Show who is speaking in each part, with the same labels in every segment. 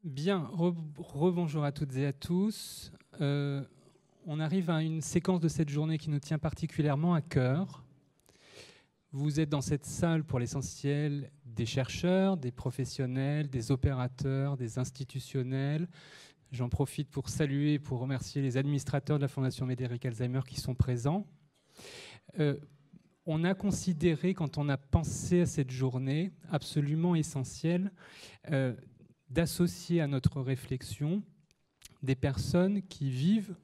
Speaker 1: Bien, rebonjour à toutes et à tous. On arrive à une séquence de cette journée qui nous tient particulièrement à cœur. Vous êtes dans cette salle pour l'essentiel des chercheurs, des professionnels, des opérateurs, des institutionnels. J'en profite pour saluer et pour remercier les administrateurs de la Fondation Médéric Alzheimer qui sont présents. On a considéré, quand on a pensé à cette journée, absolument essentielle, d'associer à notre réflexion des personnes qui vivent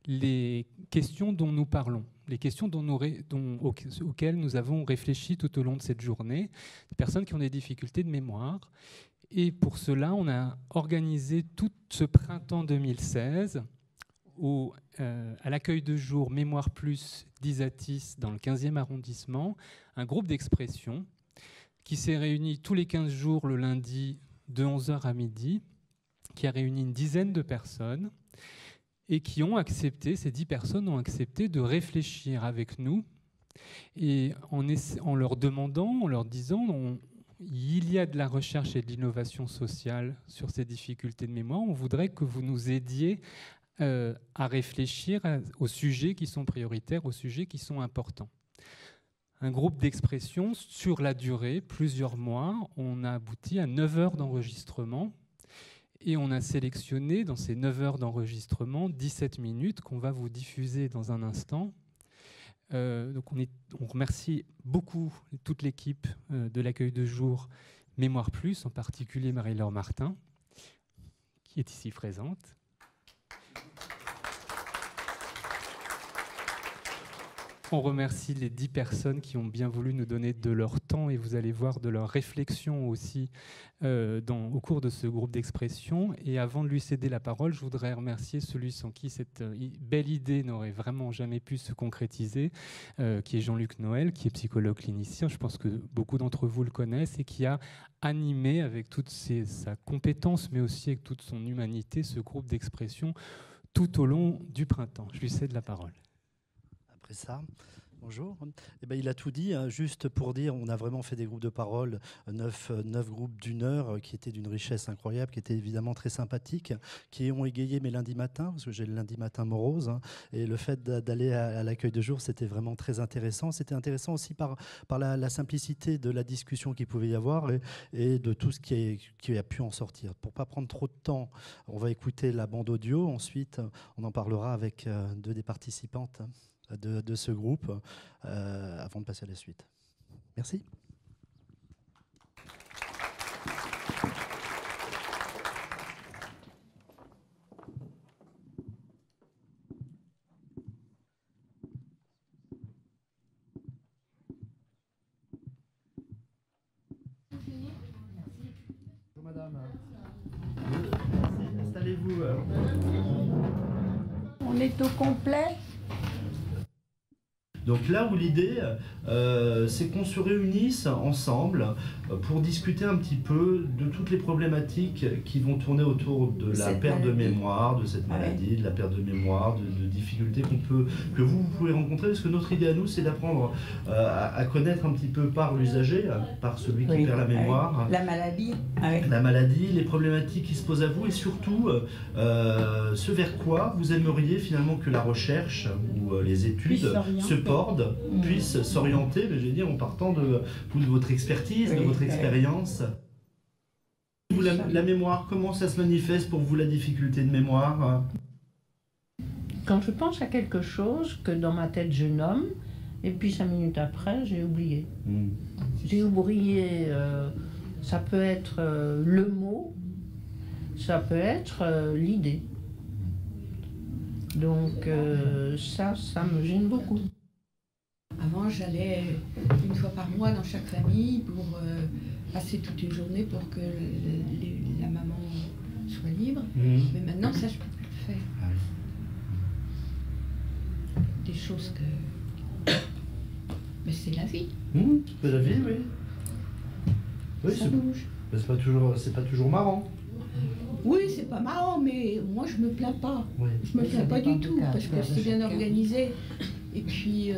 Speaker 1: les questions dont nous parlons, les questions auxquelles nous avons réfléchi tout au long de cette journée, des personnes qui ont des difficultés de mémoire. Et pour cela, on a organisé tout ce printemps 2016 à l'accueil de jour Mémoire Plus d'Isatis dans le 15e arrondissement, un groupe d'expression qui s'est réuni tous les 15 jours le lundi de 11h à midi, qui a réuni une dizaine de personnes et qui ont accepté, ces 10 personnes ont accepté de réfléchir avec nous et en leur demandant, en leur disant, il y a de la recherche et de l'innovation sociale sur ces difficultés de mémoire, on voudrait que vous nous aidiez à réfléchir aux sujets qui sont prioritaires, aux sujets qui sont importants. Un groupe d'expression sur la durée, plusieurs mois, on a abouti à 9 heures d'enregistrement et on a sélectionné dans ces 9 heures d'enregistrement 17 minutes qu'on va vous diffuser dans un instant. Donc on remercie beaucoup toute l'équipe de l'accueil de jour Mémoire Plus, en particulier Marie-Laure Martin, qui est ici présente. On remercie les 10 personnes qui ont bien voulu nous donner de leur temps et vous allez voir de leur réflexion aussi au cours de ce groupe d'expression. Et avant de lui céder la parole, je voudrais remercier celui sans qui cette belle idée n'aurait vraiment jamais pu se concrétiser, qui est Jean-Luc Noël, qui est psychologue clinicien. Je pense que beaucoup d'entre vous le connaissent et qui a animé avec toute sa compétence, mais aussi avec toute son humanité, ce groupe d'expression tout au long du printemps. Je lui cède la parole.
Speaker 2: Après ça, bonjour. Eh ben, il a tout dit, hein. Juste pour dire, on a vraiment fait des groupes de parole, 9 groupes d'1 heure qui étaient d'une richesse incroyable, qui étaient évidemment très sympathiques, qui ont égayé mes lundis matins, parce que j'ai le lundi matin morose, hein, et le fait d'aller à l'accueil de jour, c'était vraiment très intéressant. C'était intéressant aussi par la simplicité de la discussion qu'il pouvait y avoir et de tout ce qui a pu en sortir. Pour ne pas prendre trop de temps, on va écouter la bande audio. Ensuite, on en parlera avec 2 des participantes de ce groupe avant de passer à la suite. Merci. Bonjour madame. Installez-vous.
Speaker 3: On est au complet.
Speaker 2: Donc là où l'idée, c'est qu'on se réunisse ensemble pour discuter un petit peu de toutes les problématiques qui vont tourner autour de la perte de mémoire, de cette maladie, de la perte de mémoire, de difficultés que vous pouvez rencontrer. Parce que notre idée à nous, c'est d'apprendre à connaître un petit peu par l'usager, par celui qui perd la mémoire.
Speaker 3: La maladie.
Speaker 2: La maladie, les problématiques qui se posent à vous et surtout ce vers quoi vous aimeriez finalement que la recherche ou les études puissent s'orienter, je vais dire, en partant de votre expertise, de votre expérience. La mémoire, comment ça se manifeste pour vous, la difficulté de mémoire?
Speaker 3: Quand je pense à quelque chose que dans ma tête je nomme, et puis 5 minutes après, j'ai oublié. J'ai oublié, ça peut être le mot, ça peut être l'idée. Donc ça me gêne beaucoup.
Speaker 4: Avant, j'allais une fois par mois dans chaque famille pour passer toute une journée pour que la maman soit libre. Mais maintenant, ça, je ne peux plus le faire. Des choses que... Mais c'est la vie.
Speaker 2: C'est la vie, oui. Oui,
Speaker 4: ça bouge.
Speaker 2: C'est pas toujours marrant.
Speaker 4: Oui, c'est pas marrant, mais moi, je me plains pas.
Speaker 2: Oui.
Speaker 4: Je me plains pas du tout, parce que c'est bien organisé. Et puis...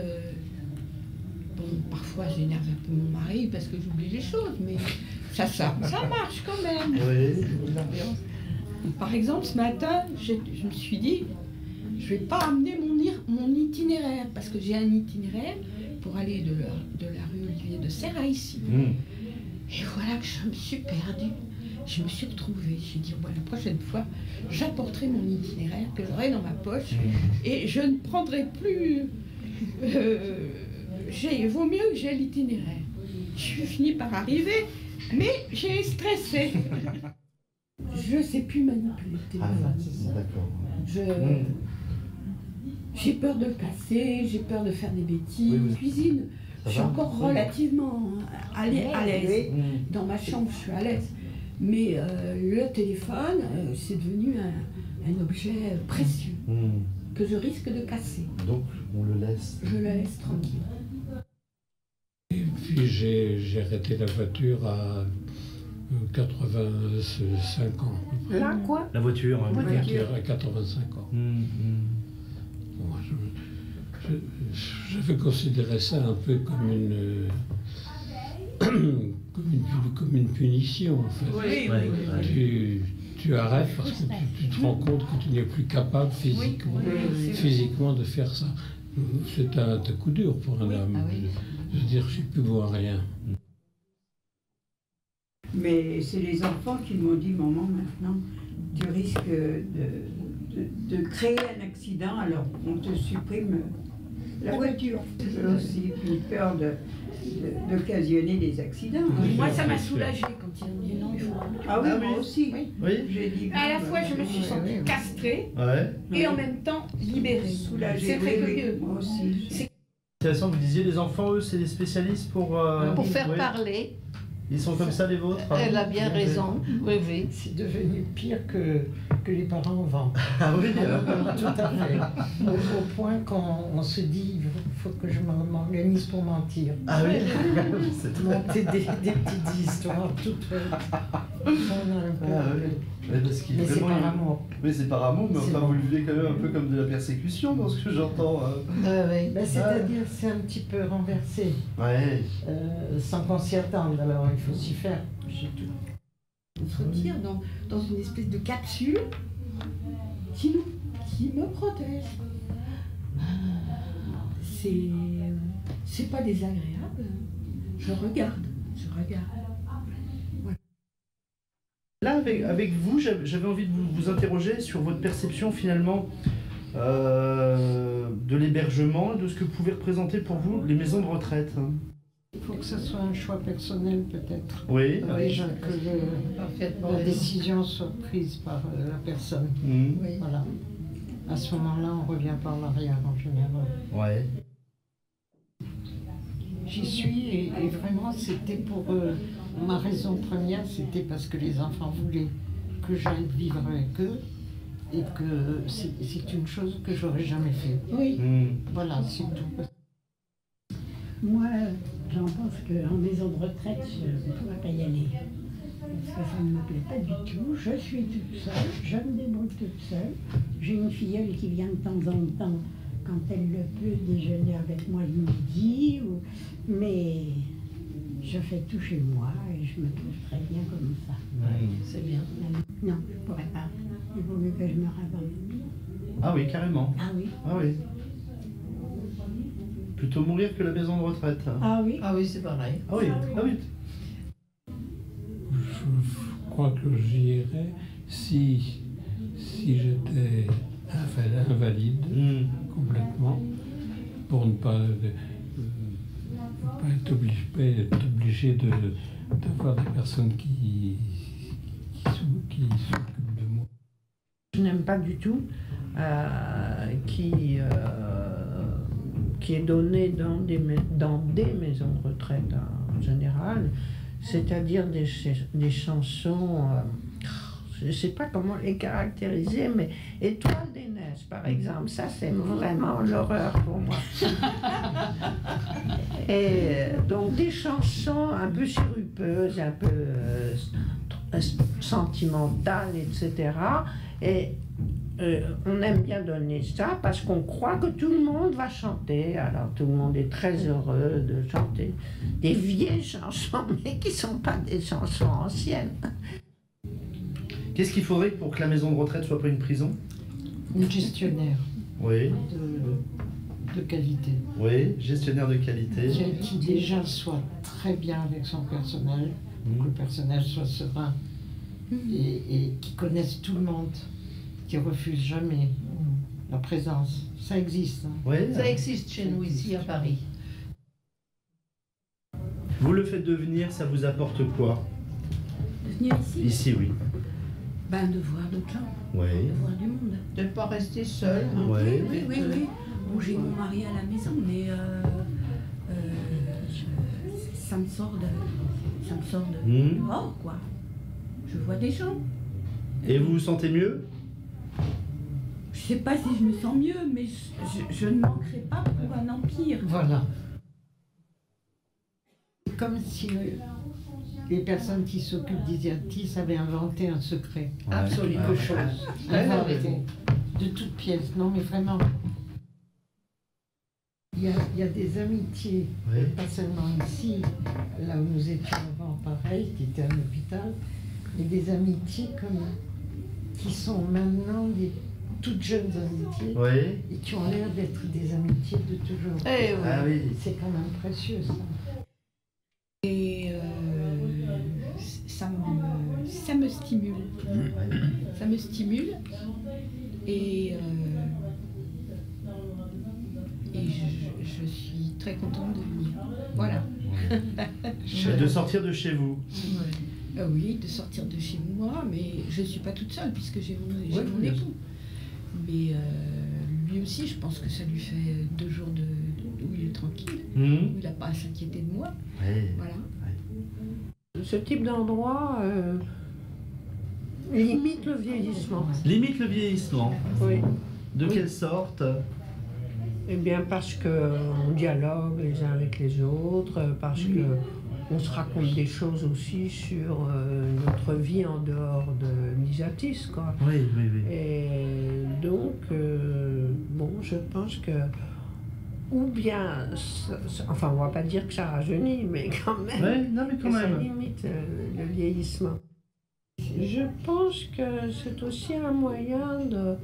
Speaker 4: Bon, parfois j'énerve un peu mon mari parce que j'oublie les choses, mais Ça marche quand même.
Speaker 2: Oui.
Speaker 4: Par exemple, ce matin, je me suis dit, je vais pas amener mon itinéraire, parce que j'ai un itinéraire pour aller de la rue Olivier de Serres à ici. Et voilà que je me suis perdue. Je me suis retrouvée. J'ai dit, bon, la prochaine fois, j'apporterai mon itinéraire que j'aurai dans ma poche et je ne prendrai plus. Il vaut mieux que j'ai l'itinéraire. Je suis finie par arriver, mais j'ai stressé. Je ne sais plus manipuler le téléphone.
Speaker 2: D'accord.
Speaker 4: J'ai peur de le casser, j'ai peur de faire des bêtises.
Speaker 2: Oui.
Speaker 4: Cuisine, je suis encore relativement à l'aise.
Speaker 2: Oui.
Speaker 4: Dans ma chambre, je suis à l'aise. Mais le téléphone, c'est devenu un objet précieux que je risque de casser.
Speaker 2: Donc, on le laisse.
Speaker 4: Je le laisse tranquille.
Speaker 5: Et puis j'ai arrêté la voiture à 85 ans.
Speaker 4: Là, quoi?
Speaker 2: La voiture.
Speaker 5: La voiture à 85 ans. Bon, j'avais considéré ça un peu comme une punition, en fait.
Speaker 4: Oui.
Speaker 5: Tu arrêtes parce que tu te rends compte que tu n'es plus capable physiquement de faire ça. C'est un coup dur pour un homme. Je veux dire, je ne suis plus bon à rien.
Speaker 6: Mais c'est les enfants qui m'ont dit, maman, maintenant, tu risques de créer un accident, alors on te supprime la voiture. J'ai aussi une peur d'occasionner des accidents.
Speaker 4: Moi, ça m'a soulagée quand ils ont dit non, il faut.
Speaker 6: Ah oui, moi aussi.
Speaker 2: Oui.
Speaker 6: J'ai dit,
Speaker 4: À la fois, je me suis sentie castrée
Speaker 2: Ouais.
Speaker 4: et en même temps libérée.
Speaker 6: soulagée.
Speaker 4: C'est très curieux.
Speaker 6: Moi aussi.
Speaker 4: C'est
Speaker 2: Intéressant, vous disiez, les enfants, eux, c'est des spécialistes pour
Speaker 3: faire
Speaker 2: ouais.
Speaker 3: parler.
Speaker 2: Ils sont comme ça, les vôtres?
Speaker 3: Elle a bien raison. Oui.
Speaker 7: C'est devenu pire que les parents avant.
Speaker 2: Ah oui.
Speaker 7: Tout à fait. Au point qu'on se dit, il faut que je m'organise pour mentir.
Speaker 2: Ah oui. C'est très...
Speaker 7: Monter des petites histoires toutes
Speaker 2: Ouais, parce qu'il
Speaker 7: mais c'est
Speaker 2: vraiment...
Speaker 7: par amour.
Speaker 2: Oui, c'est par amour, mais
Speaker 7: C'est
Speaker 2: enfin,
Speaker 7: bon.
Speaker 2: vous le vivez quand même un peu comme de la persécution dans ce que j'entends.
Speaker 3: Oui.
Speaker 7: Ben, c'est-à-dire c'est un petit peu renversé,
Speaker 2: Ouais.
Speaker 7: sans qu'on s'y attende. Alors il faut s'y faire, c'est tout.
Speaker 4: On se retire dans une espèce de capsule qui me protège. C'est pas désagréable. Je regarde. Voilà.
Speaker 2: Là, avec vous, j'avais envie de vous interroger sur votre perception finalement de l'hébergement et de ce que pouvaient représenter pour vous les maisons de retraite.
Speaker 7: Il faut que ce soit un choix personnel peut-être.
Speaker 2: Oui.
Speaker 7: Déjà que la décision soit prise par la personne.
Speaker 2: Oui.
Speaker 7: Voilà. À ce moment-là, on revient par l'arrière en général.
Speaker 2: Ouais.
Speaker 7: J'y suis et vraiment c'était pour... ma raison première, c'était parce que les enfants voulaient que j'aille vivre avec eux et que c'est une chose que j'aurais jamais fait.
Speaker 4: Oui.
Speaker 7: Voilà, c'est tout.
Speaker 8: Moi, j'en pense qu'en maison de retraite, je ne pourrais pas y aller. Parce que ça ne me plaît pas du tout. Je suis toute seule, je me débrouille toute seule. J'ai une filleule qui vient de temps en temps, quand elle le peut, déjeuner avec moi le midi. Mais je fais tout chez moi et je me trouve très bien comme ça.
Speaker 3: C'est bien.
Speaker 8: Non, je ne pourrais pas. Il vaut mieux que je me ravente.
Speaker 2: Ah oui, carrément.
Speaker 8: Ah oui.
Speaker 2: Ah oui. Plutôt mourir que la maison de retraite.
Speaker 8: Ah oui.
Speaker 3: Ah oui, c'est pareil.
Speaker 2: Ah oui. Ah oui.
Speaker 5: Je crois que j'y irais si j'étais invalide complètement, pour ne pas être obligé d'avoir des personnes qui s'occupent de moi.
Speaker 3: Je n'aime pas du tout qui est donné dans des maisons de retraite en général, c'est-à-dire des chansons, je ne sais pas comment les caractériser, mais Étoile des neiges, par exemple, ça c'est vraiment l'horreur pour moi. Et donc des chansons un peu sirupeuses, un peu sentimentales, etc. Et on aime bien donner ça parce qu'on croit que tout le monde va chanter. Alors tout le monde est très heureux de chanter des vieilles chansons, mais qui ne sont pas des chansons anciennes.
Speaker 2: Qu'est-ce qu'il faudrait pour que la maison de retraite soit pas une prison?
Speaker 7: Une gestionnaire
Speaker 2: Oui.
Speaker 7: de qualité.
Speaker 2: Oui, gestionnaire de qualité.
Speaker 7: Qui déjà soit très bien avec son personnel, que le personnel soit serein et qui connaisse tout le monde, qui refuse jamais la présence. Ça existe. Hein.
Speaker 2: Oui,
Speaker 3: ça existe chez nous ici à Paris.
Speaker 2: Vous, le fait de venir, ça vous apporte quoi?
Speaker 6: De venir ici?
Speaker 2: Ici, oui.
Speaker 6: Ben, de voir d'autres gens,
Speaker 2: Oui.
Speaker 6: de voir du monde.
Speaker 3: De ne pas rester seul.
Speaker 2: Oui.
Speaker 6: Oui. Bon, j'ai mon mari à la maison, mais ça me sort de dehors, quoi. Je vois des gens.
Speaker 2: Et vous vous sentez mieux?
Speaker 6: Je sais pas si je me sens mieux, mais je ne manquerai pas pour un empire.
Speaker 7: Voilà. Comme si les personnes qui s'occupent d'Isiatis avaient inventé un secret.
Speaker 2: Ouais.
Speaker 3: Absolument.
Speaker 7: Quelque chose. Inventé. De toutes pièces. Non, mais vraiment. Il y a des amitiés, pas seulement ici, là où nous étions avant, pareil, qui était un hôpital, mais des amitiés qui sont maintenant des toutes jeunes amitiés et qui ont l'air d'être des amitiés de toujours.
Speaker 2: Ah oui.
Speaker 7: C'est quand même précieux, ça.
Speaker 6: Et ça me stimule. Ça me stimule et je suis très contente de venir. Voilà.
Speaker 2: Et de sortir de chez vous.
Speaker 6: Oui, de sortir de chez moi, mais je ne suis pas toute seule puisque j'ai mon époux. Mais lui aussi, je pense que ça lui fait 2 jours où il est tranquille, où il n'a pas à s'inquiéter de moi. Voilà.
Speaker 3: Ce type d'endroit limite le vieillissement.
Speaker 2: Limite le vieillissement.
Speaker 3: Oui.
Speaker 2: De quelle sorte?
Speaker 3: Eh bien parce qu'on dialogue les uns avec les autres, parce qu'on se raconte des choses aussi sur notre vie en dehors de l'Isiatis, quoi.
Speaker 2: Oui.
Speaker 3: Et donc, bon, je pense que, ou bien, enfin, on va pas dire que ça rajeunit, mais quand même, ça limite le vieillissement. Je pense que c'est aussi un moyen de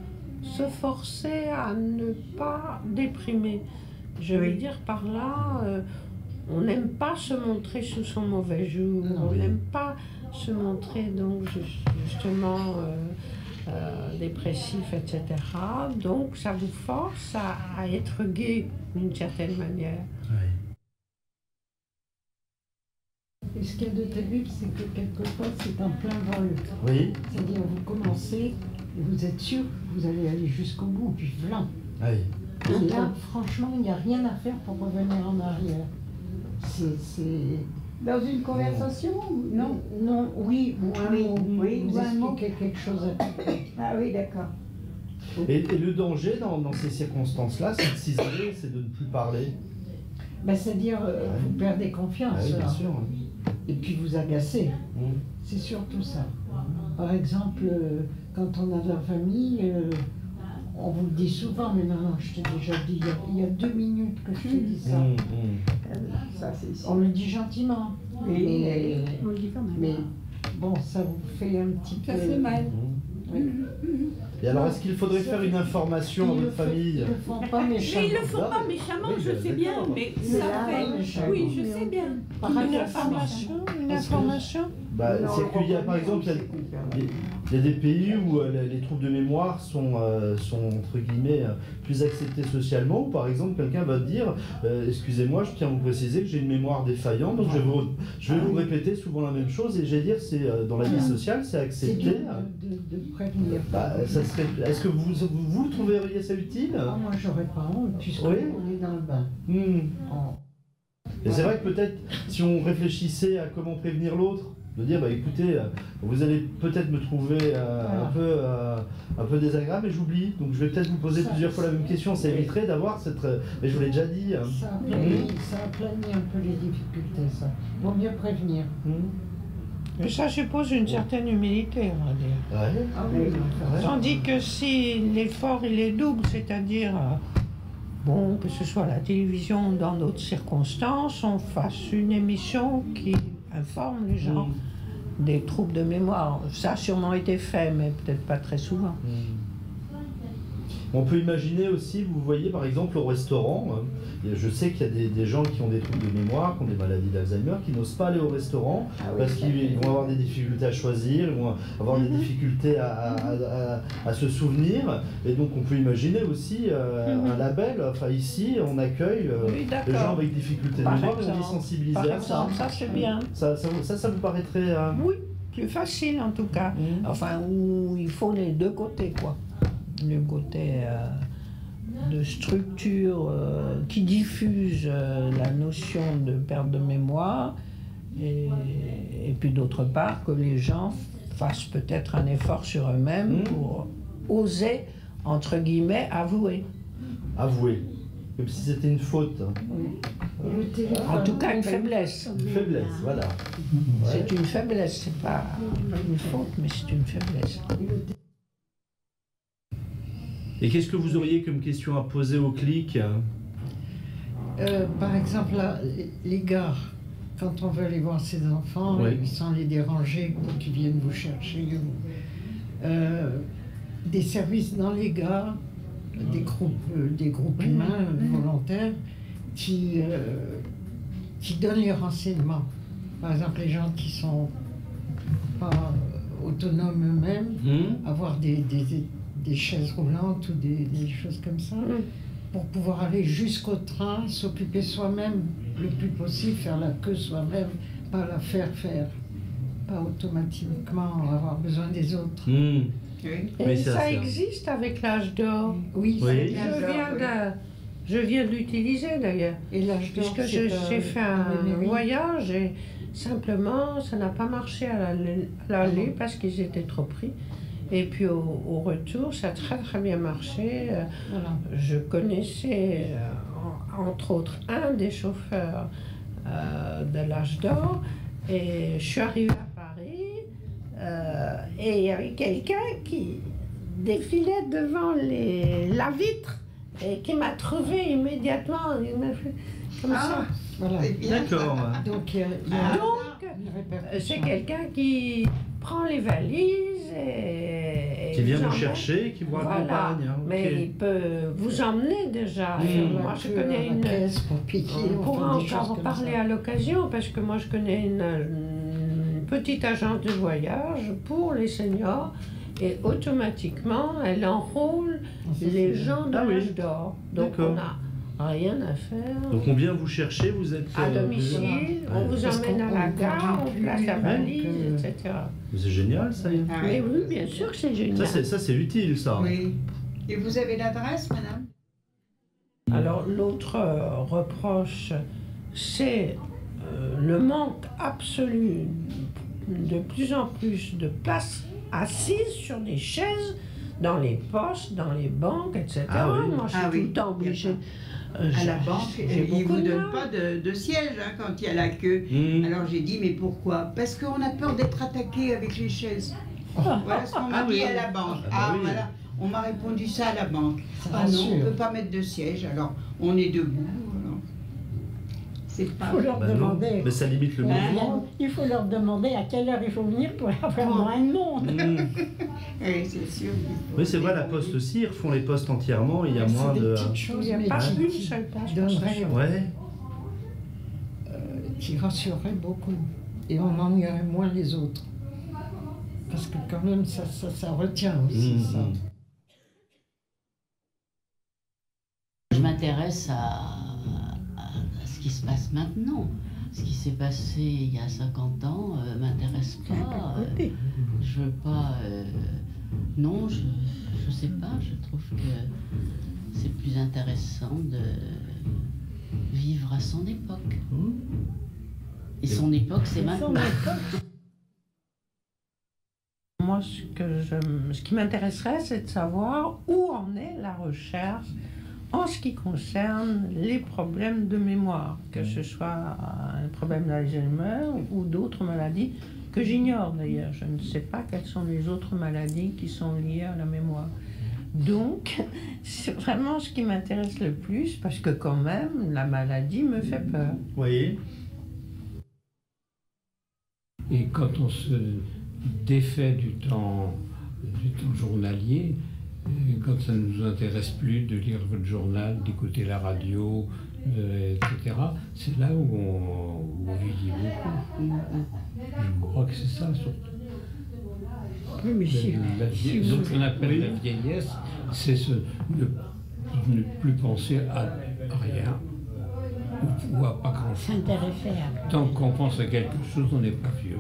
Speaker 3: se forcer à ne pas déprimer. Je veux dire par là, on n'aime pas se montrer sous son mauvais jour, on n'aime pas se montrer donc justement dépressif, etc. Donc ça vous force à être gai d'une certaine manière.
Speaker 7: Et ce qu'il y a de terrible, c'est que quelquefois c'est un plein vol.
Speaker 2: Oui.
Speaker 7: C'est-à-dire vous commencez, et vous êtes sûr que vous allez aller jusqu'au bout, puis voilà. Et là, franchement, il n'y a rien à faire pour revenir en arrière. C'est...
Speaker 8: Dans une conversation? Non.
Speaker 7: Non, oui, ou un mot.
Speaker 8: Oui,
Speaker 7: vous
Speaker 8: un mot.
Speaker 7: expliquez quelque chose à quelqu'un.
Speaker 8: Ah oui, d'accord.
Speaker 2: Et le danger dans ces circonstances-là, c'est de s'isoler, c'est de ne plus parler.
Speaker 7: Ben, c'est-à-dire, vous perdez confiance.
Speaker 2: Bien sûr.
Speaker 7: Et puis vous agacez. C'est surtout ça. Par exemple, quand on a de la famille, on vous le dit souvent, mais non, je t'ai déjà dit, il y a 2 minutes que je t'ai dit ça.
Speaker 8: Ça c'est
Speaker 7: On le dit gentiment. Mais,
Speaker 8: on le dit quand même.
Speaker 7: mais bon, ça vous fait un petit peu...
Speaker 6: Ça fait mal.
Speaker 7: Oui.
Speaker 2: Et alors, est-ce qu'il faudrait faire une information à votre famille?
Speaker 7: Ils ne le font pas méchamment.
Speaker 6: Ils le font pas méchamment, je sais bien, mais ça fait... Oui, je sais bien.
Speaker 3: Une information?
Speaker 2: C'est qu'il y a, par exemple, il y a des pays où les troubles de mémoire sont entre guillemets plus acceptés socialement. Par exemple, quelqu'un va dire excusez-moi, je tiens à vous préciser que j'ai une mémoire défaillante, donc je vais vous répéter souvent la même chose, et j'allais dire c'est dans la vie sociale, c'est accepté.
Speaker 7: De prévenir.
Speaker 2: Est-ce que vous trouveriez ça utile?
Speaker 7: Moi, j'aurais pas honte, puisqu'on est dans le bain.
Speaker 2: Et c'est vrai que peut-être, si on réfléchissait à comment prévenir l'autre, de dire, écoutez, vous allez peut-être me trouver un peu désagréable, mais j'oublie, donc je vais peut-être vous poser plusieurs fois la même question, ça éviterait d'avoir cette... Mais je vous l'ai déjà dit.
Speaker 7: Ça a plani un peu les difficultés, ça. Vaut mieux prévenir.
Speaker 3: Mais ça suppose une certaine humilité, on va dire.
Speaker 2: Ouais.
Speaker 6: Ah oui,
Speaker 3: Tandis que si l'effort il est double, c'est-à-dire, bon, que ce soit à la télévision ou dans d'autres circonstances, on fasse une émission qui informe les gens des troubles de mémoire. Ça a sûrement été fait, mais peut-être pas très souvent.
Speaker 2: On peut imaginer aussi, vous voyez par exemple au restaurant, je sais qu'il y a des gens qui ont des troubles de mémoire, qui ont des maladies d'Alzheimer, qui n'osent pas aller au restaurant parce qu'ils vont avoir des difficultés à choisir, ils vont avoir des difficultés à se souvenir. Et donc on peut imaginer aussi un label, enfin ici on accueille les gens avec difficultés de mémoire et on les sensibilise à ça.
Speaker 3: Ça c'est bien.
Speaker 2: Ça vous paraîtrait...
Speaker 3: Oui, plus facile en tout cas. Enfin, où il faut les deux côtés, quoi. Le côté de structure qui diffuse la notion de perte de mémoire et puis d'autre part que les gens fassent peut-être un effort sur eux-mêmes pour oser, entre guillemets, avouer.
Speaker 2: Avouer, comme si c'était une faute.
Speaker 3: En tout cas, une faiblesse.
Speaker 2: Une faiblesse, voilà.
Speaker 3: C'est une faiblesse, c'est pas une faute, mais c'est une faiblesse.
Speaker 2: Et qu'est-ce que vous auriez comme question à poser au clic?
Speaker 7: Par exemple, là, les gares, quand on veut aller voir ses enfants, sans les déranger pour qu'ils viennent vous chercher, des services dans les gares, des groupes humains volontaires qui donnent les renseignements. Par exemple, les gens qui sont pas autonomes eux-mêmes, avoir des chaises roulantes ou des choses comme ça, pour pouvoir aller jusqu'au train, s'occuper soi-même le plus possible, faire la queue soi-même, pas la faire, pas automatiquement avoir besoin des autres.
Speaker 3: Et ça existe avec l'âge d'or.
Speaker 7: Oui,
Speaker 3: je viens de l'utiliser d'ailleurs.
Speaker 7: Et l'âge d'or,
Speaker 3: puisque j'ai fait un voyage et simplement ça n'a pas marché à l'aller parce qu'ils étaient trop pris. Et puis au retour, ça a très bien marché. Je connaissais, entre autres, un des chauffeurs de l'âge d'or. Et je suis arrivée à Paris et il y avait quelqu'un qui défilait devant la vitre et qui m'a trouvé immédiatement. Il m'a fait comme ça.
Speaker 7: Voilà.
Speaker 2: D'accord.
Speaker 7: Donc,
Speaker 3: c'est quelqu'un qui prend les valises et
Speaker 2: qui vient vous chercher, qui vous accompagne.
Speaker 3: Mais il peut vous emmener déjà. Moi, je connais une... On pourra encore en parler à l'occasion, parce que moi, je connais une petite agence de voyage pour les seniors, et automatiquement, elle enrôle les gens de l'âge d'or. Donc, on n'a rien à faire.
Speaker 2: Donc on vient vous chercher, vous êtes...
Speaker 3: à domicile, on vous emmène à la gare, on place la valise, etc.
Speaker 2: C'est génial, ça.
Speaker 3: Mais oui, bien sûr que c'est génial.
Speaker 2: Ça c'est utile, ça.
Speaker 6: Oui. Et vous avez l'adresse, madame?
Speaker 3: Alors l'autre reproche, c'est le manque absolu de plus en plus de places assises sur des chaises dans les postes, dans les banques, etc. Moi, je suis tout le temps obligée.
Speaker 6: À la banque, ils ne vous donnent pas de siège quand il y a la queue. Alors j'ai dit, mais pourquoi? Parce qu'on a peur d'être attaqué avec les chaises. Voilà ce qu'on m'a dit à la banque. Voilà. On m'a répondu ça à la banque. Non, on ne peut pas mettre de siège. Alors on est debout. C'est pas...
Speaker 8: Il faut leur demander.
Speaker 2: Mais ça limite le mouvement.
Speaker 8: Il faut leur demander à quelle heure il faut venir pour avoir moins de monde.
Speaker 6: Oui, c'est sûr.
Speaker 2: Oui, c'est vrai, la poste aussi, ils refont les postes entièrement, il y a moins de...
Speaker 3: Il n'y a pas une seule poste.
Speaker 7: Qui rassurerait beaucoup. Et on ennuierait moins les autres. Parce que quand même, ça retient aussi, ça.
Speaker 9: Je m'intéresse à ce qui se passe maintenant. Ce qui s'est passé il y a 50 ans m'intéresse pas. Je veux pas... non, je sais pas. Je trouve que c'est plus intéressant de vivre à son époque. Et son époque, c'est maintenant.
Speaker 3: Moi, ce qui m'intéresserait, c'est de savoir où en est la recherche en ce qui concerne les problèmes de mémoire, que ce soit un problème d'Alzheimer ou d'autres maladies que j'ignore d'ailleurs. Je ne sais pas quelles sont les autres maladies qui sont liées à la mémoire. Donc, c'est vraiment ce qui m'intéresse le plus, parce que quand même, la maladie me fait peur.
Speaker 2: Oui.
Speaker 5: Et quand on se défait du temps journalier, quand ça ne nous intéresse plus de lire votre journal, d'écouter la radio, etc., c'est là où on vieillit beaucoup. Je crois que c'est ça surtout.
Speaker 8: Oui, mais
Speaker 5: ce qu'on appelle la vieillesse, c'est ne plus penser à rien ou à pas grand-chose.
Speaker 8: S'intéresser à...
Speaker 5: Tant qu'on pense à quelque chose, on n'est pas vieux.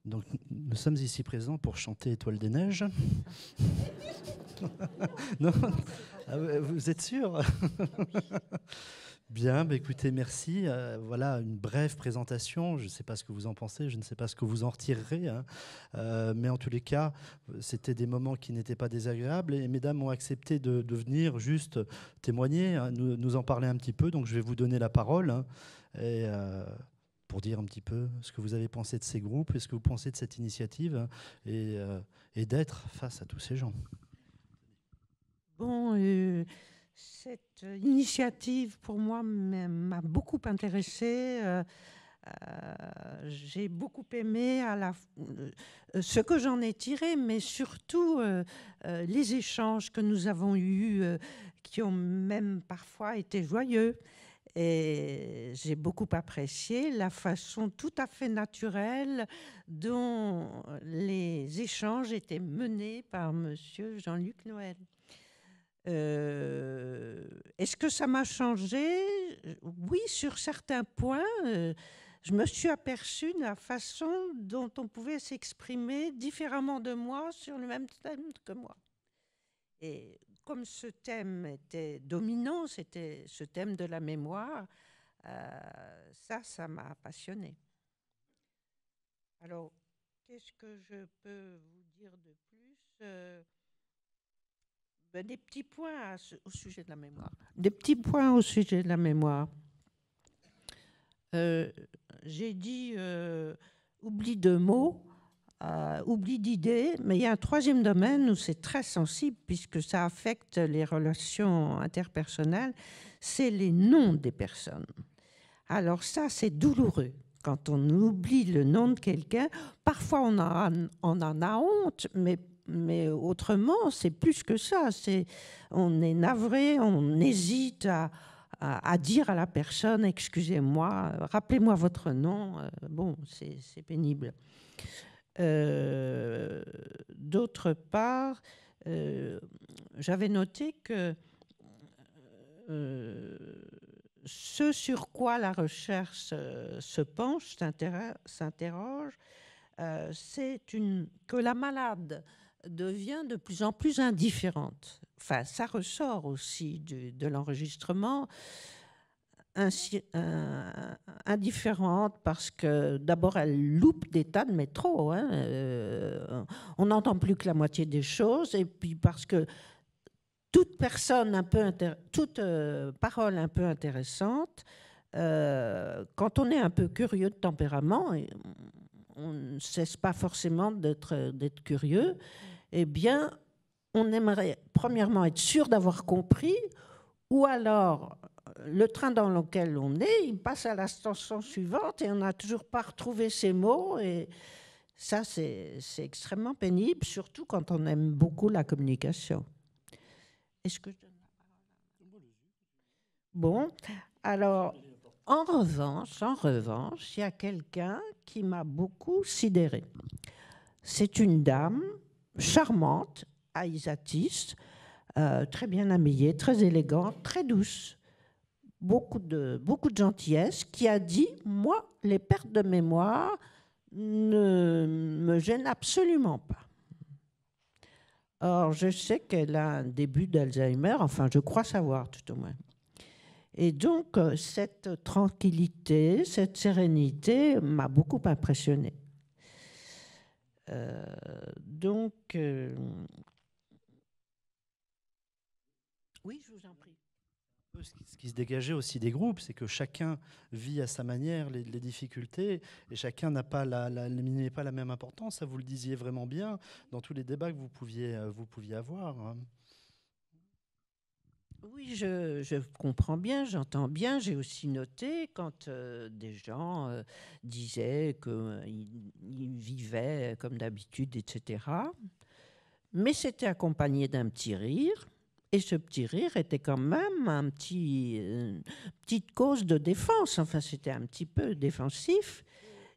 Speaker 2: Donc, nous sommes ici présents pour chanter Étoile des Neiges. Non, vous êtes sûr? Bien, bah écoutez, merci. Voilà une brève présentation. Je ne sais pas ce que vous en pensez, je ne sais pas ce que vous en retirerez. Hein. Mais en tous les cas, c'était des moments qui n'étaient pas désagréables. Et mesdames ont accepté de venir juste témoigner, hein, nous en parler un petit peu. Donc je vais vous donner la parole. Hein, et, pour dire un petit peu ce que vous avez pensé de ces groupes et ce que vous pensez de cette initiative, hein, et d'être face à tous ces gens.
Speaker 7: Bon, cette initiative, pour moi, m'a beaucoup intéressée. J'ai beaucoup aimé ce que j'en ai tiré, mais surtout les échanges que nous avons eus, qui ont même parfois été joyeux. Et j'ai beaucoup apprécié la façon tout à fait naturelle dont les échanges étaient menés par monsieur Jean-Luc Noël. Est-ce que ça m'a changé? Oui, sur certains points. Je me suis aperçue de la façon dont on pouvait s'exprimer différemment de moi sur le même thème que moi. Et comme ce thème était dominant, c'était ce thème de la mémoire, ça m'a passionnée. Alors, qu'est-ce que je peux vous dire de plus? Des petits points au sujet de la mémoire. Des petits points au sujet de la mémoire. J'ai dit oubli de mots, oubli d'idées, mais il y a un troisième domaine où c'est très sensible puisque ça affecte les relations interpersonnelles, c'est les noms des personnes. Alors ça, c'est douloureux. Quand on oublie le nom de quelqu'un, parfois on en a honte, mais autrement, c'est plus que ça. On est navré, on hésite à dire à la personne « excusez-moi, rappelez-moi votre nom ». Bon, c'est pénible. D'autre part, j'avais noté que ce sur quoi la recherche se penche, s'interroge, c'est que la malade devient de plus en plus indifférente. Enfin, ça ressort aussi de l'enregistrement. Indifférente parce que d'abord elle loupe des tas de métros, hein, on n'entend plus que la moitié des choses, et puis parce que toute parole un peu intéressante, quand on est un peu curieux de tempérament, et on ne cesse pas forcément d'être curieux, eh bien on aimerait premièrement être sûr d'avoir compris, ou alors le train dans lequel on est, il passe à la station suivante et on n'a toujours pas retrouvé ces mots. Et ça, c'est extrêmement pénible, surtout quand on aime beaucoup la communication. Est-ce que je donne la parole? Bon, alors,
Speaker 3: En revanche, il y a quelqu'un qui m'a beaucoup sidérée. C'est une dame charmante, aïsatiste, très bien habillée, très élégante, très douce, beaucoup de gentillesse, qui a dit « Moi, les pertes de mémoire ne me gênent absolument pas ». Or, je sais qu'elle a un début d'Alzheimer, enfin, je crois savoir tout au moins. Et donc, cette tranquillité, cette sérénité m'a beaucoup impressionnée. Oui, je vous en prie.
Speaker 2: Ce qui se dégageait aussi des groupes, c'est que chacun vit à sa manière les difficultés et chacun n'a pas n'est pas la même importance. Ça, vous le disiez vraiment bien dans tous les débats que vous pouviez avoir. Hein.
Speaker 3: Oui, je comprends bien, j'entends bien. J'ai aussi noté quand des gens disaient qu'ils vivaient comme d'habitude, etc. Mais c'était accompagné d'un petit rire. Et ce petit rire était quand même petite cause de défense. Enfin, c'était un petit peu défensif.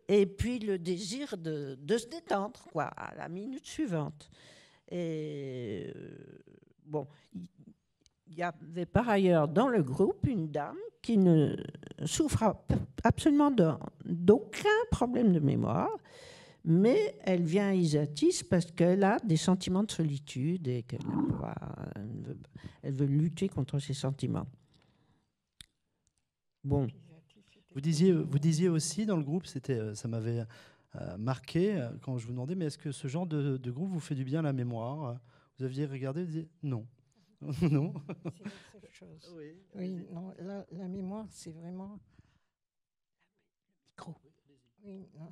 Speaker 3: Et puis le désir de se détendre, quoi, à la minute suivante. Et bon, il y avait par ailleurs dans le groupe une dame qui ne souffre absolument d'aucun problème de mémoire. Mais elle vient à Isatis parce qu'elle a des sentiments de solitude et qu'elle veut lutter contre ces sentiments. Bon.
Speaker 2: Vous disiez aussi dans le groupe, ça m'avait marqué quand je vous demandais, mais est-ce que ce genre de groupe vous fait du bien à la mémoire? Vous aviez regardé, vous disiez non. Non.
Speaker 7: C'est autre chose. Oui, non, la mémoire, c'est vraiment... Micro. Oui, non,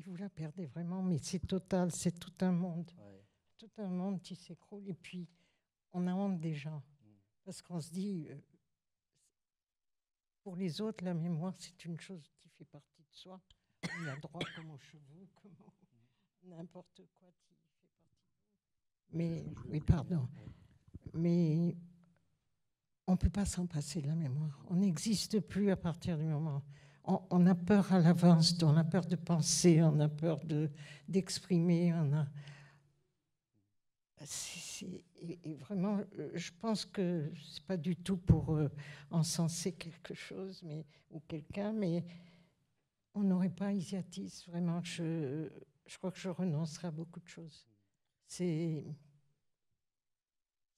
Speaker 7: vous la perdez vraiment, mais c'est total, c'est tout un monde. Ouais. Tout un monde qui s'écroule, et puis on a honte des gens. Parce qu'on se dit, pour les autres, la mémoire, c'est une chose qui fait partie de soi. On y a droit comme aux cheveux, comme n'importe quoi qui fait partie de nous. Mais, oui, pardon. Mais on ne peut pas s'en passer de la mémoire. On n'existe plus à partir du moment... On a peur à l'avance, on a peur de penser, on a peur d'exprimer. Et vraiment, je pense que ce n'est pas du tout pour encenser quelque chose ou quelqu'un, mais on n'aurait pas Isatis. Vraiment, je crois que je renoncerai à beaucoup de choses. C'est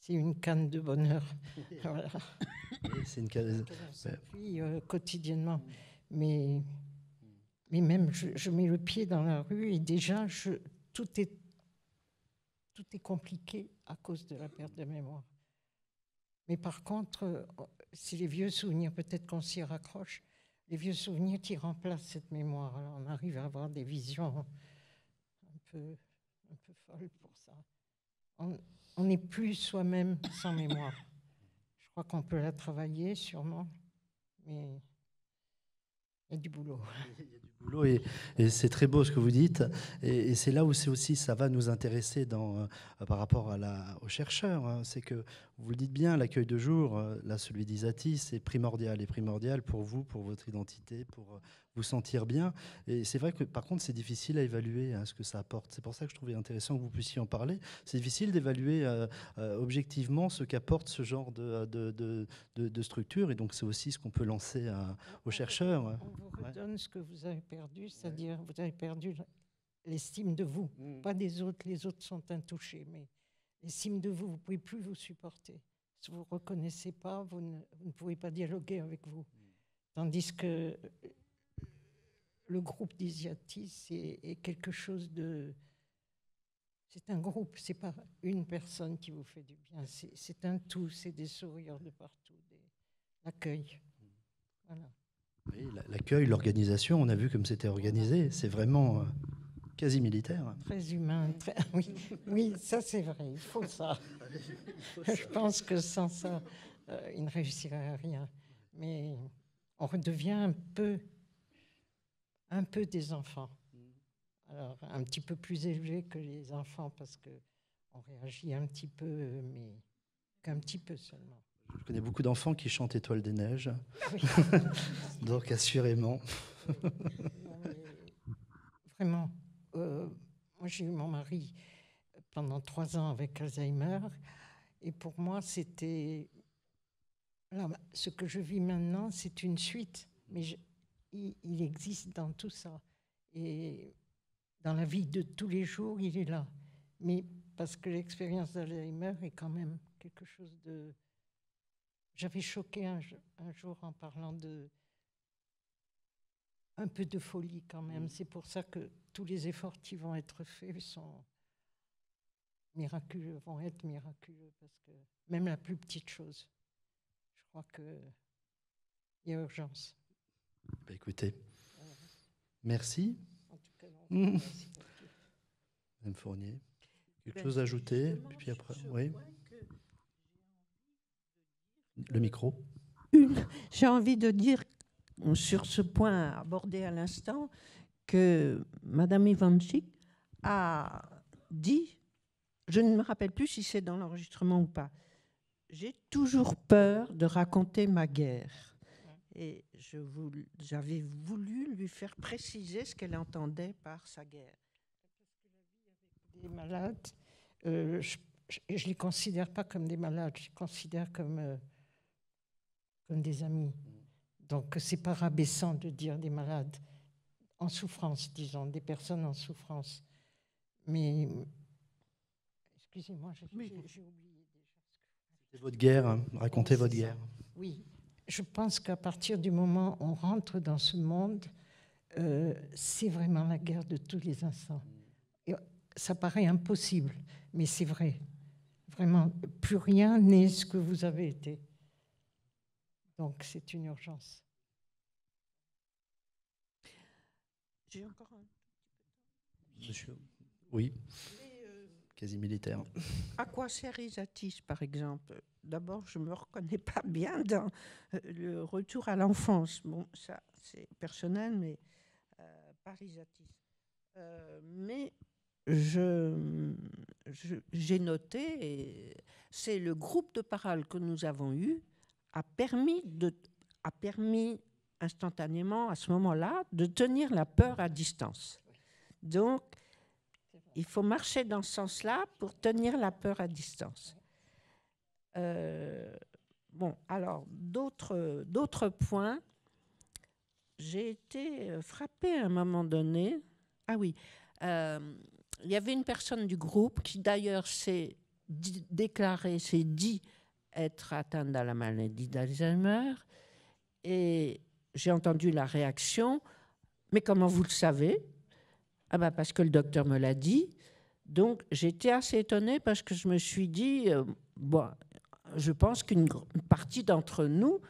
Speaker 7: une canne de bonheur. Voilà.
Speaker 2: C'est une canne.
Speaker 7: Puis quotidiennement. Mais même, je mets le pied dans la rue et déjà, tout est compliqué à cause de la perte de mémoire. Mais par contre, c'est les vieux souvenirs, peut-être qu'on s'y raccroche, les vieux souvenirs qui remplacent cette mémoire. Alors on arrive à avoir des visions un peu folles pour ça. On n'est plus soi-même sans mémoire. Je crois qu'on peut la travailler sûrement, mais... Il y a du boulot.
Speaker 2: Il y a du boulot et c'est très beau ce que vous dites. Et c'est là où ça va nous intéresser par rapport aux chercheurs. Hein. C'est que, vous le dites bien, l'accueil de jour, là celui d'Isatis, c'est primordial pour vous, pour votre identité, pour vous sentir bien. Et c'est vrai que par contre c'est difficile à évaluer ce que ça apporte. C'est pour ça que je trouvais intéressant que vous puissiez en parler. C'est difficile d'évaluer objectivement ce qu'apporte ce genre de structure. Et donc c'est aussi ce qu'on peut lancer aux chercheurs.
Speaker 7: On vous redonne ce que vous avez perdu, c'est-à-dire vous avez perdu l'estime de vous, pas des autres. Les autres sont intouchés, mais l'estime de vous, vous ne pouvez plus vous supporter. Si vous ne vous reconnaissez pas, vous ne pouvez pas dialoguer avec vous. Tandis que le groupe d'Isiatis est quelque chose de... C'est un groupe, ce n'est pas une personne qui vous fait du bien, c'est un tout, c'est des sourires de partout, l'accueil. Voilà.
Speaker 2: Oui, l'accueil, l'organisation, on a vu comme c'était organisé, c'est vraiment quasi militaire.
Speaker 7: Très humain, oui, ça c'est vrai, il faut ça. Je pense que sans ça, il ne réussirait à rien. Mais on redevient un peu des enfants. Alors, un petit peu plus élevé que les enfants parce qu'on réagit un petit peu, mais qu'un petit peu seulement.
Speaker 2: Je connais beaucoup d'enfants qui chantent Étoile des Neiges.
Speaker 7: Oui.
Speaker 2: Donc, assurément.
Speaker 7: Vraiment. Moi, j'ai eu mon mari pendant 3 ans avec Alzheimer. Et pour moi, c'était... Alors, ce que je vis maintenant, c'est une suite. Mais il existe dans tout ça. Et dans la vie de tous les jours, il est là. Mais parce que l'expérience d'Alzheimer est quand même quelque chose de... J'avais choqué un jour en parlant de... un peu de folie quand même. C'est pour ça que tous les efforts qui vont être faits sont miraculeux, vont être miraculeux. Parce que même la plus petite chose, je crois qu'il y a urgence.
Speaker 2: Bah, écoutez, merci.
Speaker 7: En tout cas, non, merci pour tout.
Speaker 2: Madame Fournier, quelque chose à ajouter? Puis après, oui. Le micro.
Speaker 7: J'ai envie de dire, sur ce point abordé à l'instant, que Madame Ivanchik a dit, je ne me rappelle plus si c'est dans l'enregistrement ou pas, j'ai toujours peur de raconter ma guerre. Et j'avais voulu lui faire préciser ce qu'elle entendait par sa guerre. Parce que la vie avec des malades, je ne les considère pas comme des malades, je les considère comme des amis. Donc, c'est pas rabaissant de dire des malades en souffrance, disons, des personnes en souffrance. Mais, excusez-moi, j'ai oublié déjà.
Speaker 2: C'est votre guerre, hein. Racontez votre guerre.
Speaker 7: Oui, je pense qu'à partir du moment où on rentre dans ce monde, c'est vraiment la guerre de tous les instants. Et ça paraît impossible, mais c'est vrai. Vraiment, plus rien n'est ce que vous avez été. Donc, c'est une urgence. J'ai encore un...
Speaker 2: Monsieur, oui, quasi militaire.
Speaker 7: À quoi sert Isatis, par exemple? D'abord, je ne me reconnais pas bien dans le retour à l'enfance. Bon, ça, c'est personnel, mais par Isatis. Mais j'ai noté, et c'est le groupe de parole que nous avons eu a permis instantanément, à ce moment-là, de tenir la peur à distance. Donc, il faut marcher dans ce sens-là pour tenir la peur à distance. Bon, alors, d'autres points. J'ai été frappée à un moment donné. Ah oui, il y avait une personne du groupe qui, d'ailleurs, s'est dit être atteinte de la maladie d'Alzheimer. Et j'ai entendu la réaction. Mais comment vous le savez? Ah ben parce que le docteur me l'a dit. Donc, j'étais assez étonnée parce que je me suis dit, bon, je pense qu'une partie d'entre nous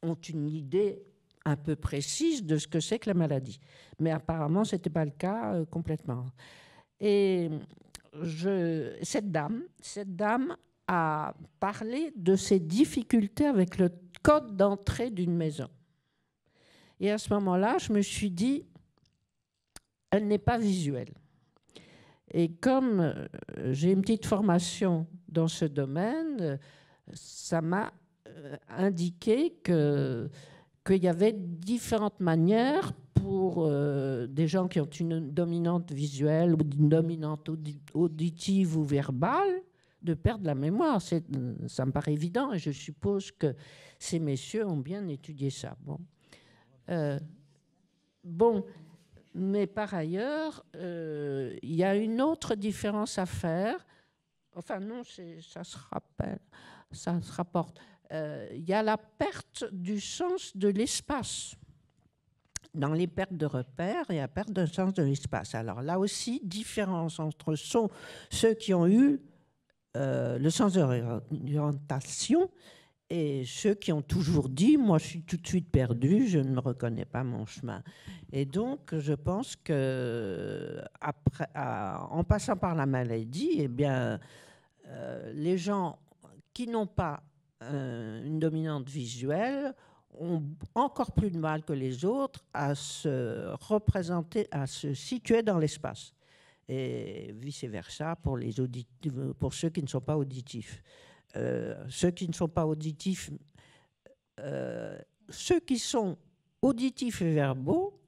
Speaker 7: ont une idée un peu précise de ce que c'est que la maladie. Mais apparemment, ce n'était pas le cas complètement. Et cette dame a parlé de ses difficultés avec le code d'entrée d'une maison. Et à ce moment-là, je me suis dit, elle n'est pas visuelle. Et comme j'ai une petite formation dans ce domaine, ça m'a indiqué qu'il y avait différentes manières pour des gens qui ont une dominante visuelle ou une dominante auditive ou verbale de perdre la mémoire. Ça me paraît évident et je suppose que ces messieurs ont bien étudié ça. Bon, mais par ailleurs, il y a une autre différence à faire. Enfin non, ça se rapporte. Il y a la perte du sens de l'espace. Dans les pertes de repères, il y a la perte du sens de l'espace. Alors là aussi, différence entre ceux qui ont eu le sens de l'orientation et ceux qui ont toujours dit « moi, je suis tout de suite perdu, je ne me reconnais pas mon chemin ». Et donc, je pense que en passant par la maladie, eh bien, les gens qui n'ont pas une dominante visuelle ont encore plus de mal que les autres à se représenter, à se situer dans l'espace. Et vice-versa pour ceux qui ne sont pas auditifs.
Speaker 8: ceux qui ne sont pas auditifs, ceux qui sont auditifs et verbaux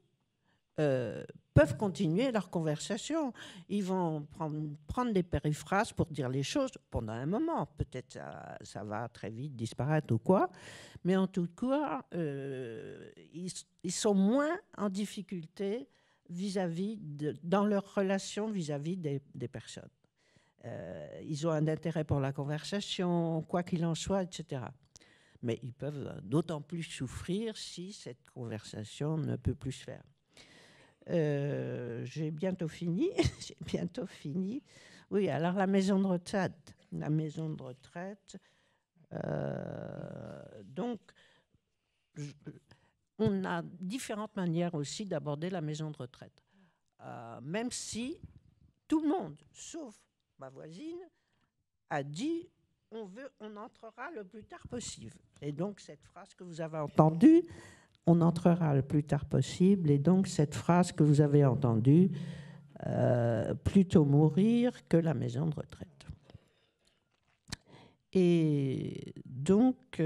Speaker 8: peuvent continuer leur conversation. Ils vont prendre des périphrases pour dire les choses pendant un moment. Peut-être ça va très vite disparaître ou quoi. Mais en tout cas, ils sont moins en difficulté dans leur relation vis-à-vis des personnes. Ils ont un intérêt pour la conversation, quoi qu'il en soit, etc. Mais ils peuvent d'autant plus souffrir si cette conversation ne peut plus se faire. J'ai bientôt fini. J'ai bientôt fini. Oui, alors la maison de retraite. La maison de retraite. Donc, on a différentes manières aussi d'aborder la maison de retraite. Même si tout le monde, sauf ma voisine, a dit on entrera le plus tard possible. Et donc, cette phrase que vous avez entendue, on entrera le plus tard possible. Et donc, cette phrase que vous avez entendue, plutôt mourir que la maison de retraite. Et donc,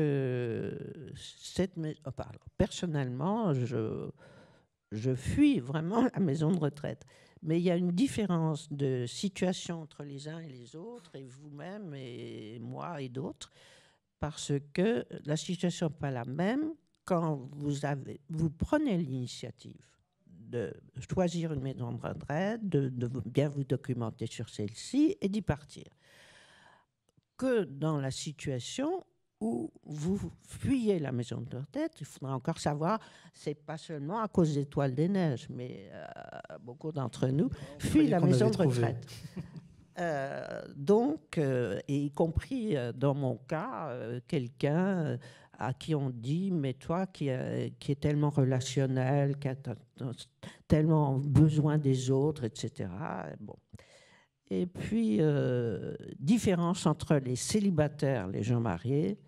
Speaker 8: personnellement, je fuis vraiment la maison de retraite. Mais il y a une différence de situation entre les uns et les autres, et vous-même, et moi, et d'autres, parce que la situation n'est pas la même quand vous prenez l'initiative de choisir une maison de retraite, de bien vous documenter sur celle-ci et d'y partir, que dans la situation où vous fuyez la maison de retraite. Il faudra encore savoir, c'est pas seulement à cause des toiles des neiges, mais beaucoup d'entre nous fuient la maison de retraite. Donc, et y compris dans mon cas, quelqu'un à qui on dit, mais toi qui est tellement relationnel, qui a tellement besoin des autres, etc. Bon. Et puis, différence entre les célibataires, les gens mariés,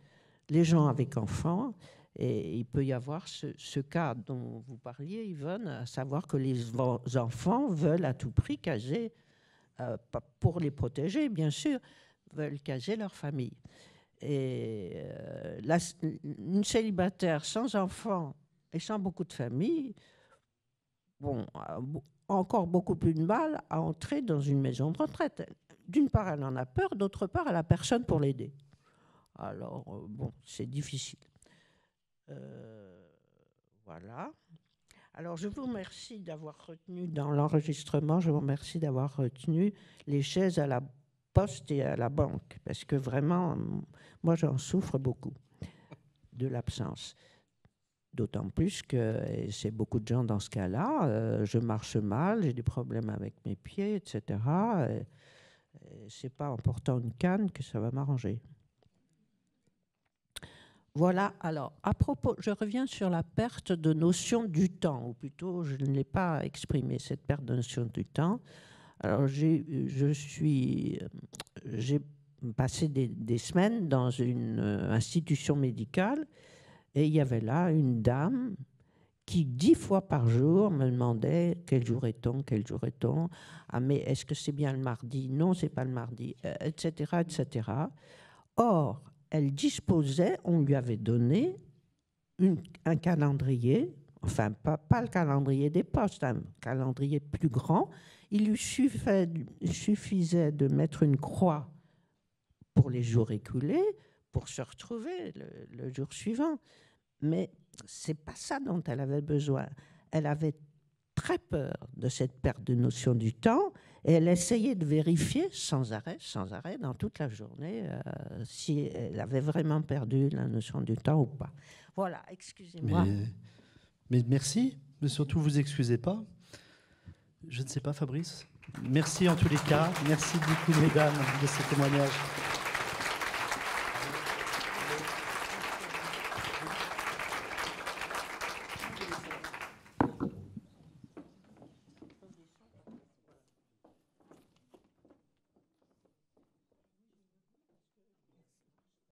Speaker 8: les gens avec enfants, et il peut y avoir ce cas dont vous parliez, Yvonne, à savoir que les enfants veulent à tout prix caser, pour les protéger, bien sûr, veulent caser leur famille. Et une célibataire sans enfants et sans beaucoup de famille, bon, encore beaucoup plus de mal à entrer dans une maison de retraite. D'une part, elle en a peur, d'autre part, elle n'a personne pour l'aider. Alors, bon, c'est difficile. Voilà. Alors, je vous remercie d'avoir retenu dans l'enregistrement, je vous remercie d'avoir retenu les chaises à la poste et à la banque, parce que vraiment, moi, j'en souffre beaucoup de l'absence. D'autant plus que c'est beaucoup de gens dans ce cas-là. Je marche mal, j'ai des problèmes avec mes pieds, etc. C'est pas en portant une canne que ça va m'arranger. Voilà, alors, à propos, je reviens sur la perte de notion du temps, ou plutôt, je ne l'ai pas exprimé, cette perte de notion du temps. Alors, j'ai passé des semaines dans une institution médicale, et il y avait là une dame qui 10 fois par jour me demandait quel jour est-on, quel jour est-on. Ah, mais est-ce que c'est bien le mardi? Non, c'est pas le mardi, etc., etc. Or, elle disposait, on lui avait donné un calendrier, enfin pas le calendrier des postes, un calendrier plus grand. Il lui suffisait de mettre une croix pour les jours écoulés, pour se retrouver le jour suivant. Mais c'est pas ça dont elle avait besoin. Elle avait très peur de cette perte de notion du temps et elle essayait de vérifier sans arrêt, dans toute la journée, si elle avait vraiment perdu la notion du temps ou pas. Voilà, excusez-moi.
Speaker 2: Mais merci, mais surtout vous excusez pas. Je ne sais pas, Fabrice. Merci en tous les cas. Merci beaucoup, mesdames, de ce témoignage.